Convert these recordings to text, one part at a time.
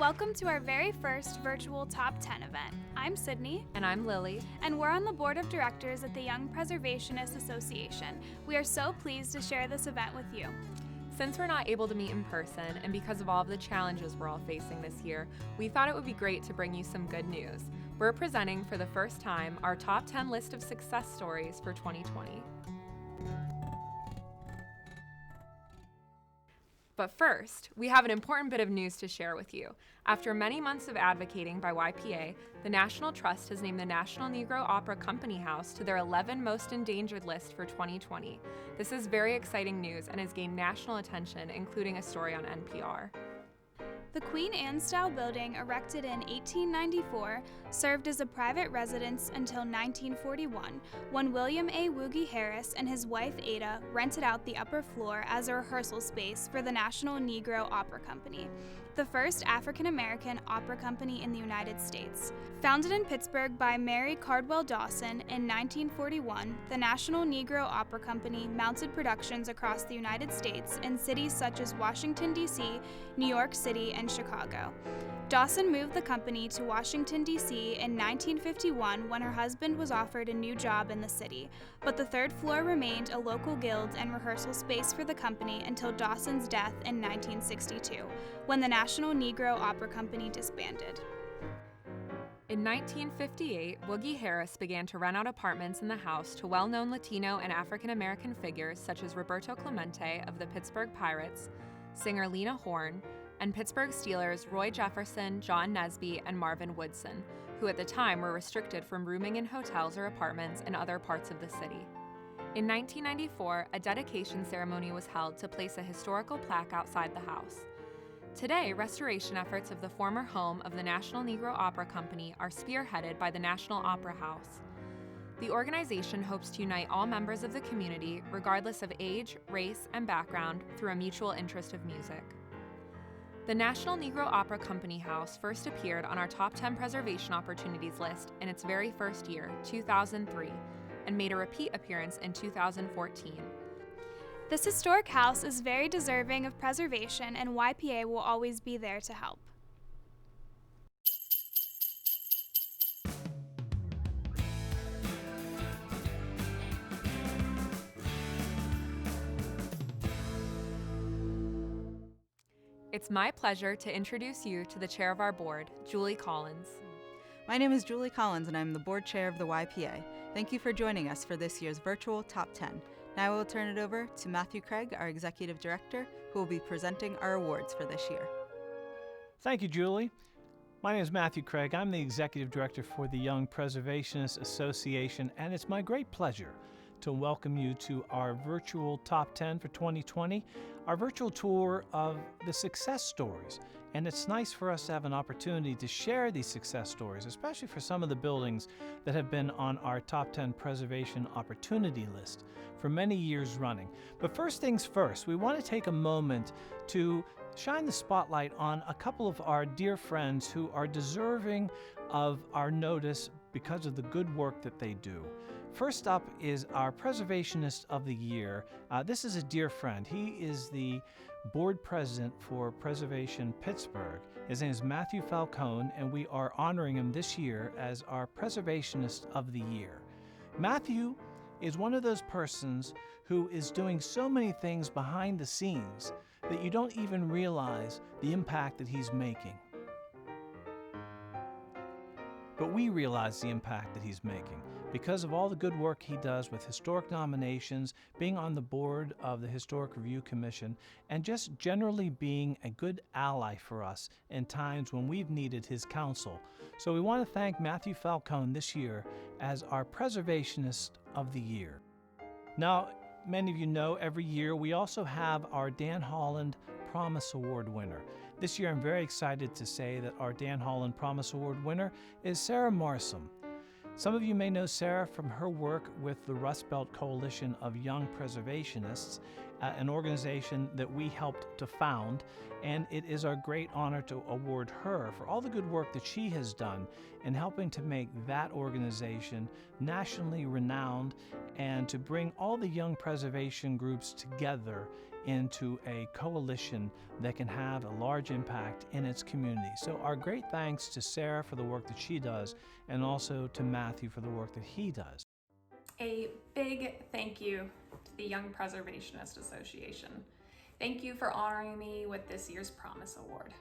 Welcome to our very first virtual Top 10 event. I'm Sydney. And I'm Lily. And we're on the board of directors at the Young Preservationists Association. We are so pleased to share this event with you. Since we're not able to meet in person, and because of all of the challenges we're all facing this year, we thought it would be great to bring you some good news. We're presenting for the first time our top 10 list of success stories for 2020. But first, we have an important bit of news to share with you. After many months of advocating by YPA, the National Trust has named the National Negro Opera Company House to their 11 Most Endangered list for 2020. This is very exciting news and has gained national attention, including a story on NPR. The Queen Anne-style building, erected in 1894, served as a private residence until 1941, when William A. Woogie Harris and his wife Ada rented out the upper floor as a rehearsal space for the National Negro Opera Company, the first African-American opera company in the United States. Founded in Pittsburgh by Mary Cardwell Dawson in 1941, the National Negro Opera Company mounted productions across the United States in cities such as Washington, D.C., New York City, and Chicago. Dawson moved the company to Washington, D.C. in 1951 when her husband was offered a new job in the city, but the third floor remained a local guild and rehearsal space for the company until Dawson's death in 1962, when the National Negro Opera Company disbanded. In 1958, Woogie Harris began to rent out apartments in the house to well-known Latino and African-American figures such as Roberto Clemente of the Pittsburgh Pirates, singer Lena Horne, and Pittsburgh Steelers Roy Jefferson, John Nesby, and Marvin Woodson, who at the time were restricted from rooming in hotels or apartments in other parts of the city. In 1994, a dedication ceremony was held to place a historical plaque outside the house. Today, restoration efforts of the former home of the National Negro Opera Company are spearheaded by the National Opera House. The organization hopes to unite all members of the community, regardless of age, race, and background, through a mutual interest of music. The National Negro Opera Company House first appeared on our Top 10 Preservation Opportunities list in its very first year, 2003, and made a repeat appearance in 2014. This historic house is very deserving of preservation, and YPA will always be there to help. It's my pleasure to introduce you to the chair of our board, Julie Collins. My name is Julie Collins, and I'm the board chair of the YPA. Thank you for joining us for this year's virtual Top 10. Now I will turn it over to Matthew Craig, our executive director, who will be presenting our awards for this year. Thank you, Julie. My name is Matthew Craig. I'm the executive director for the Young Preservationists Association, and it's my great pleasure to welcome you to our virtual Top 10 for 2020, our virtual tour of the success stories. And it's nice for us to have an opportunity to share these success stories, especially for some of the buildings that have been on our Top 10 Preservation Opportunity list for many years running. But first things first, we want to take a moment to shine the spotlight on a couple of our dear friends who are deserving of our notice because of the good work that they do. First up is our Preservationist of the Year. This is a dear friend. He is the board president for Preservation Pittsburgh. His name is Matthew Falcone, and we are honoring him this year as our Preservationist of the Year. Matthew is one of those persons who is doing so many things behind the scenes that you don't even realize the impact that he's making. But we realize the impact that he's making because of all the good work he does with historic nominations, being on the board of the Historic Review Commission, and just generally being a good ally for us in times when we've needed his counsel. So we want to thank Matthew Falcone this year as our Preservationist of the Year. Now, many of you know every year we also have our Dan Holland Promise Award winner. This year I'm very excited to say that our Dan Holland Promise Award winner is Sarah Marsom. Some of you may know Sarah from her work with the Rust Belt Coalition of Young Preservationists, an organization that we helped to found, and it is our great honor to award her for all the good work that she has done in helping to make that organization nationally renowned and to bring all the young preservation groups together into a coalition that can have a large impact in its community. So our great thanks to Sarah for the work that she does, and also to Matthew for the work that he does. A big thank you to the Young Preservationist Association. Thank you for honoring me with this year's Promise Award.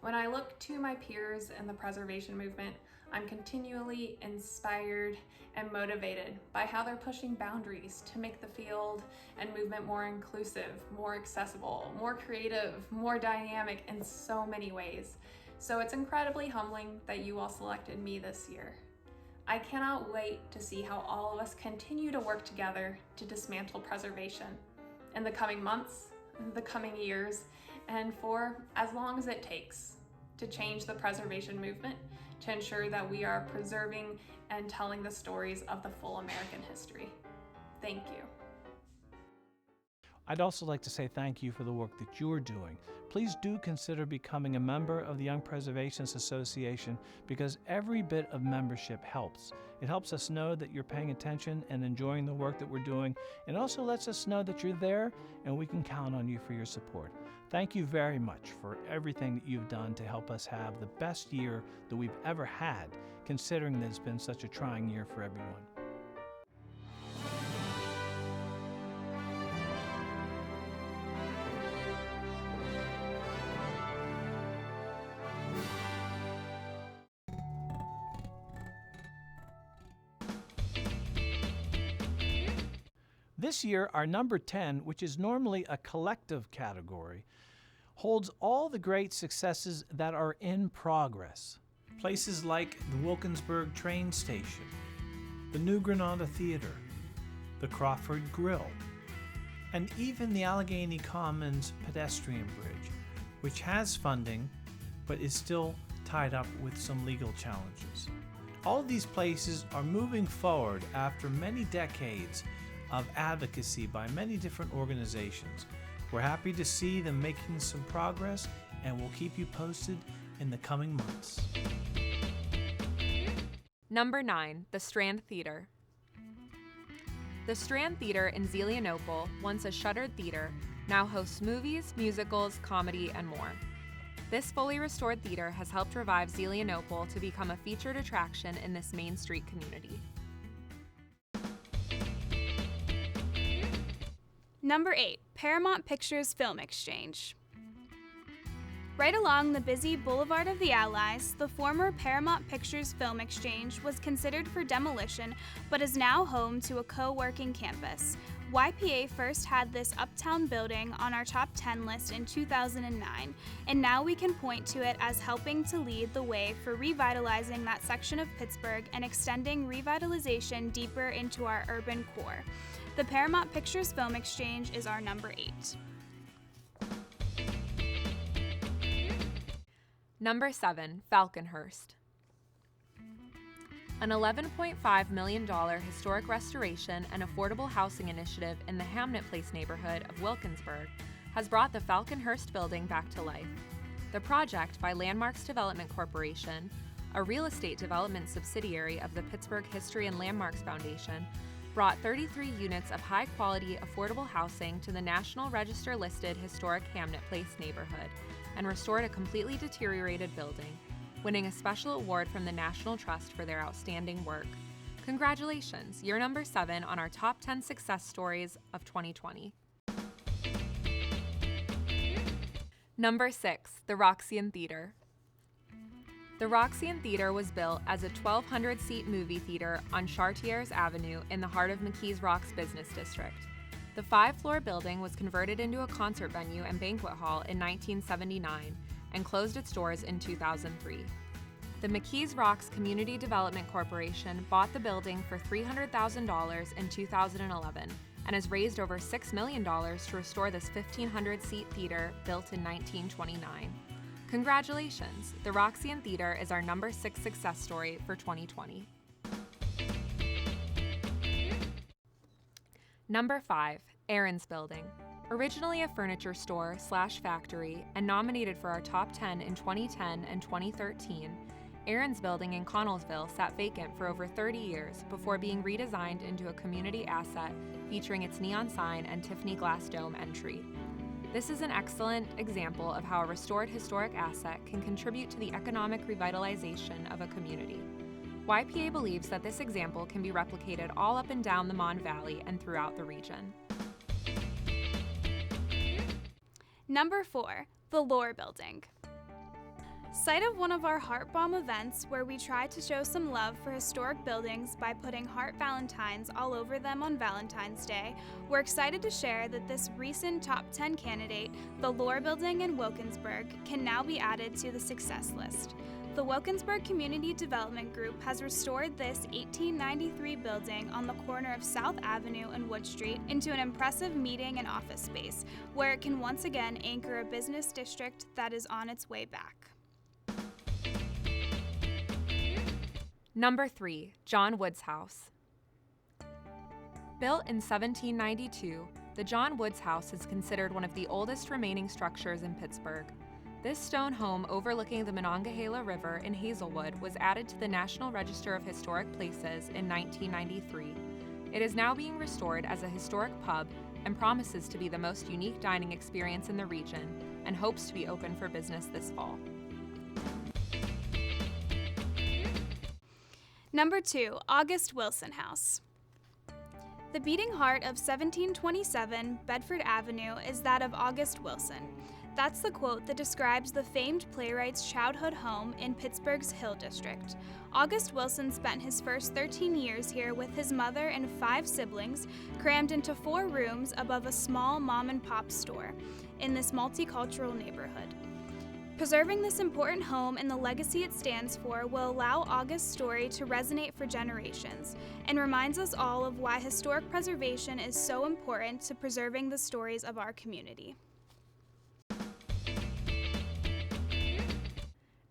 When I look to my peers in the preservation movement, I'm continually inspired and motivated by how they're pushing boundaries to make the field and movement more inclusive, more accessible, more creative, more dynamic in so many ways. So it's incredibly humbling that you all selected me this year. I cannot wait to see how all of us continue to work together to dismantle preservation in the coming months, the coming years, and for as long as it takes to change the preservation movement to ensure that we are preserving and telling the stories of the full American history. Thank you. I'd also like to say thank you for the work that you're doing. Please do consider becoming a member of the Young Preservationists Association, because every bit of membership helps. It helps us know that you're paying attention and enjoying the work that we're doing, and also lets us know that you're there and we can count on you for your support. Thank you very much for everything that you've done to help us have the best year that we've ever had, considering that it's been such a trying year for everyone. This year, our number 10, which is normally a collective category, holds all the great successes that are in progress. Places like the Wilkinsburg train station, the New Granada Theater, the Crawford Grill, and even the Allegheny Commons pedestrian bridge, which has funding but is still tied up with some legal challenges. All of these places are moving forward after many decades of advocacy by many different organizations. We're happy to see them making some progress, and we'll keep you posted in the coming months. Number 9, the Strand Theater. The Strand Theater in Zelienople, once a shuttered theater, now hosts movies, musicals, comedy, and more. This fully restored theater has helped revive Zelienople to become a featured attraction in this Main Street community. Number 8, Paramount Pictures Film Exchange. Right along the busy Boulevard of the Allies, the former Paramount Pictures Film Exchange was considered for demolition, but is now home to a co-working campus. YPA first had this uptown building on our top 10 list in 2009, and now we can point to it as helping to lead the way for revitalizing that section of Pittsburgh and extending revitalization deeper into our urban core. The Paramount Pictures Film Exchange is our number 8. Number 7, Falconhurst. An $11.5 million historic restoration and affordable housing initiative in the Hamnet Place neighborhood of Wilkinsburg has brought the Falconhurst building back to life. The project, by Landmarks Development Corporation, a real estate development subsidiary of the Pittsburgh History and Landmarks Foundation, brought 33 units of high-quality, affordable housing to the National Register-listed historic Hamnet Place neighborhood and restored a completely deteriorated building, winning a special award from the National Trust for their outstanding work. Congratulations, you're number 7 on our top 10 success stories of 2020. Number 6, the Roxy Theater. The Roxy Theater was built as a 1,200-seat movie theater on Chartiers Avenue in the heart of McKees Rock's business district. The 5-floor building was converted into a concert venue and banquet hall in 1979 and closed its doors in 2003. The McKees Rocks Community Development Corporation bought the building for $300,000 in 2011 and has raised over $6 million to restore this 1,500-seat theater built in 1929. Congratulations! The Roxy Theater is our number 6 success story for 2020. Number 5, Aaron's Building. Originally a furniture store/factory and nominated for our top 10 in 2010 and 2013, Aaron's building in Connellsville sat vacant for over 30 years before being redesigned into a community asset featuring its neon sign and Tiffany glass dome entry. This is an excellent example of how a restored historic asset can contribute to the economic revitalization of a community. YPA believes that this example can be replicated all up and down the Mon Valley and throughout the region. Number 4, the Lore Building. Site of one of our Heart Bomb events where we try to show some love for historic buildings by putting heart valentines all over them on Valentine's Day, we're excited to share that this recent top 10 candidate, the Lore Building in Wilkinsburg, can now be added to the success list. The Wilkinsburg Community Development Group has restored this 1893 building on the corner of South Avenue and Wood Street into an impressive meeting and office space, where it can once again anchor a business district that is on its way back. Number 3, John Woods House. Built in 1792, the John Woods House is considered one of the oldest remaining structures in Pittsburgh. This stone home overlooking the Monongahela River in Hazelwood was added to the National Register of Historic Places in 1993. It is now being restored as a historic pub and promises to be the most unique dining experience in the region and hopes to be open for business this fall. Number 2, August Wilson House. The beating heart of 1727 Bedford Avenue is that of August Wilson. That's the quote that describes the famed playwright's childhood home in Pittsburgh's Hill District. August Wilson spent his first 13 years here with his mother and 5 siblings, crammed into 4 rooms above a small mom-and-pop store in this multicultural neighborhood. Preserving this important home and the legacy it stands for will allow August's story to resonate for generations and reminds us all of why historic preservation is so important to preserving the stories of our community.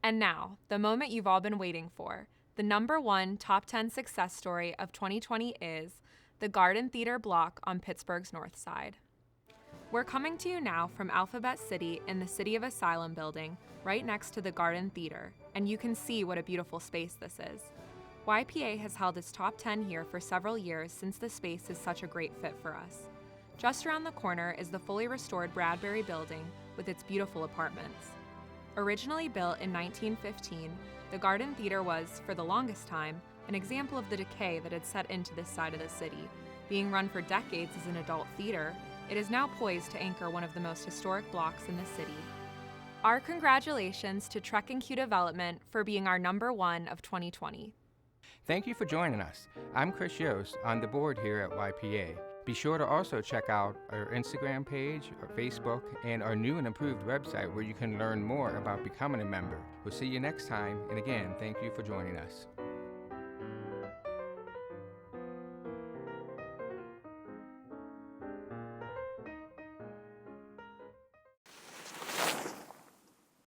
And now, the moment you've all been waiting for. The number 1 top 10 success story of 2020 is the Garden Theater block on Pittsburgh's North Side. We're coming to you now from Alphabet City in the City of Asylum building, right next to the Garden Theater, and you can see what a beautiful space this is. YPA has held its top 10 here for several years since the space is such a great fit for us. Just around the corner is the fully restored Bradbury building with its beautiful apartments. Originally built in 1915, the Garden Theater was, for the longest time, an example of the decay that had set into this side of the city. Being run for decades as an adult theater, it is now poised to anchor one of the most historic blocks in the city. Our congratulations to Trek and Q Development for being our number 1 of 2020. Thank you for joining us. I'm Chris Yost on the board here at YPA. Be sure to also check out our Instagram page, our Facebook, and our new and improved website where you can learn more about becoming a member. We'll see you next time, and again, thank you for joining us.